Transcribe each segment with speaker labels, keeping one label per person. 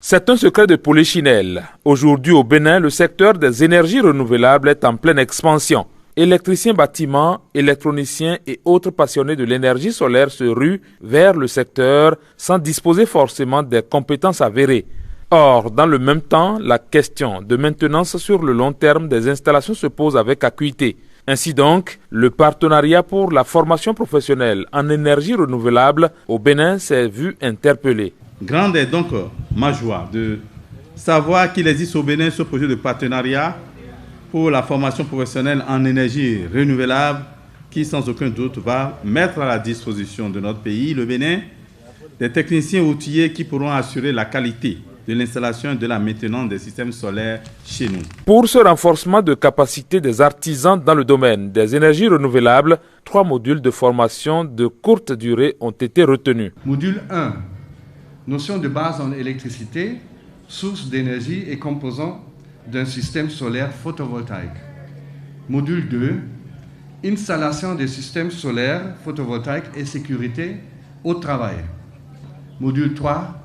Speaker 1: C'est un secret de Polichinelle. Aujourd'hui au Bénin, le secteur des énergies renouvelables est en pleine expansion. Électriciens bâtiments, électroniciens et autres passionnés de l'énergie solaire se ruent vers le secteur sans disposer forcément des compétences avérées. Or, dans le même temps, la question de maintenance sur le long terme des installations se pose avec acuité. Ainsi donc, le partenariat pour la formation professionnelle en énergie renouvelable au Bénin s'est vu interpellé.
Speaker 2: Grande est donc ma joie de savoir qu'il existe au Bénin ce projet de partenariat pour la formation professionnelle en énergie renouvelable qui, sans aucun doute, va mettre à la disposition de notre pays, le Bénin, des techniciens outillés qui pourront assurer la qualité de l'installation et de la maintenance des systèmes solaires chez nous.
Speaker 1: Pour ce renforcement de capacité des artisans dans le domaine des énergies renouvelables, 3 modules de formation de courte durée ont été retenus.
Speaker 3: Module 1. Notion de base en électricité, source d'énergie et composants d'un système solaire photovoltaïque. Module 2. Installation des systèmes solaires photovoltaïques et sécurité au travail. Module 3.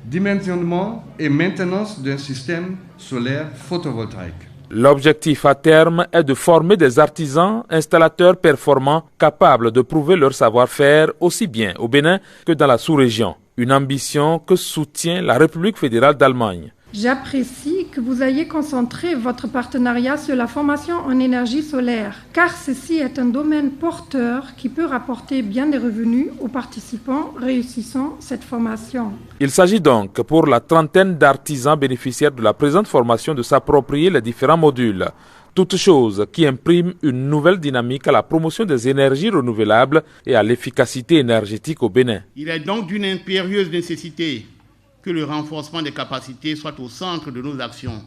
Speaker 3: Dimensionnement et maintenance d'un système solaire photovoltaïque.
Speaker 1: L'objectif à terme est de former des artisans installateurs performants capables de prouver leur savoir-faire aussi bien au Bénin que dans la sous-région. Une ambition que soutient la République fédérale d'Allemagne.
Speaker 4: J'apprécie que vous ayez concentré votre partenariat sur la formation en énergie solaire, car ceci est un domaine porteur qui peut rapporter bien des revenus aux participants réussissant cette formation.
Speaker 1: Il s'agit donc pour la trentaine d'artisans bénéficiaires de la présente formation de s'approprier les différents modules. Toute chose qui imprime une nouvelle dynamique à la promotion des énergies renouvelables et à l'efficacité énergétique au Bénin.
Speaker 5: Il est donc d'une impérieuse nécessité que le renforcement des capacités soit au centre de nos actions,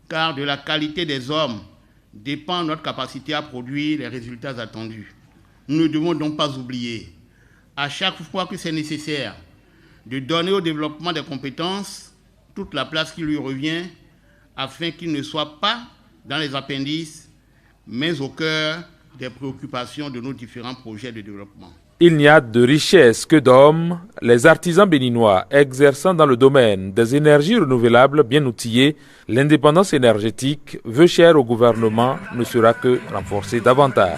Speaker 5: car de la qualité des hommes dépend notre capacité à produire les résultats attendus. Nous ne devons donc pas oublier, à chaque fois que c'est nécessaire, de donner au développement des compétences toute la place qui lui revient, afin qu'il ne soit pas dans les appendices, mais au cœur des préoccupations de nos différents projets de développement.
Speaker 1: Il n'y a de richesse que d'hommes. Les artisans béninois exerçant dans le domaine des énergies renouvelables bien outillés, l'indépendance énergétique, veut chère au gouvernement, ne sera que renforcée davantage.